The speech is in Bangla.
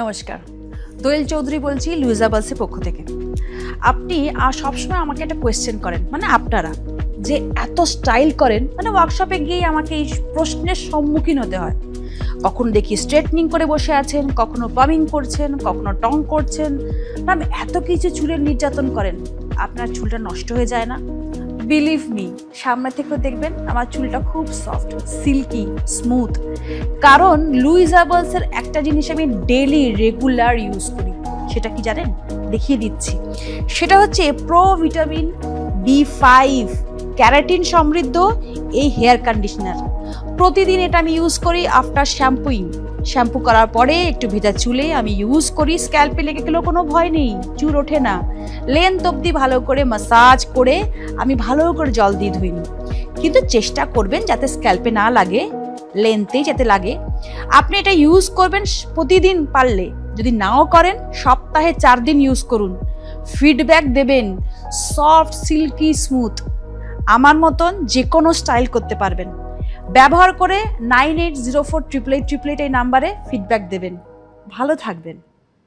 নমস্কার, দোয়েল চৌধুরী বলছি লুইজাবালসের পক্ষ থেকে। আপনি সবসময় আমাকে একটা কোয়েশ্চেন করেন, মানে আপনারা যে এত স্টাইল করেন, মানে ওয়ার্কশপে গিয়ে আমাকে এই প্রশ্নের সম্মুখীন হতে হয়। কখনো দেখি স্ট্রেটনিং করে বসে আছেন, কখনো পামিং করছেন, কখনো টং করছেন। ম্যাম, এত কিছু চুলের নির্যাতন করেন, আপনার চুলটা নষ্ট হয়ে যায় না? বিলিভ মি, সামনে থেকেও দেখবেন আমার চুলটা খুব সফট, সিল্কি, স্মুথ। কারণ লুইজাবালসের একটা জিনিস আমি ডেলি রেগুলার ইউজ করি। সেটা কি জানেন? দেখিয়ে দিচ্ছি। সেটা হচ্ছে প্রো ভিটামিন B5 ক্যারাটিন সমৃদ্ধ এই হেয়ার কন্ডিশনার। প্রতিদিন এটা আমি ইউজ করি আফটার শ্যাম্পুইং। শ্যাম্পু করার পরে একটু ভেজা চুলে আমি ইউজ করি। স্ক্যাল্পে লেগে গেলেও কোনো ভয় নেই, চুল ওঠে না। লেন্থ অবধি ভালো করে মাসাজ করে আমি ভালো করে জল দিয়ে ধুই নিই। কিন্তু চেষ্টা করবেন যাতে স্ক্যাল্পে না লাগে, লেন্থেই যাতে লাগে। আপনি এটা ইউজ করবেন প্রতিদিন পারলে। যদি নাও করেন সপ্তাহে 4 দিন ইউজ করুন। ফিডব্যাক দেবেন, সফট, সিল্কি, স্মুথ। আমার মতন যে কোনো স্টাইল করতে পারবেন। ব্যবহার করে 98048888 এই নাম্বারে ফিডব্যাক দেবেন। ভালো থাকবেন।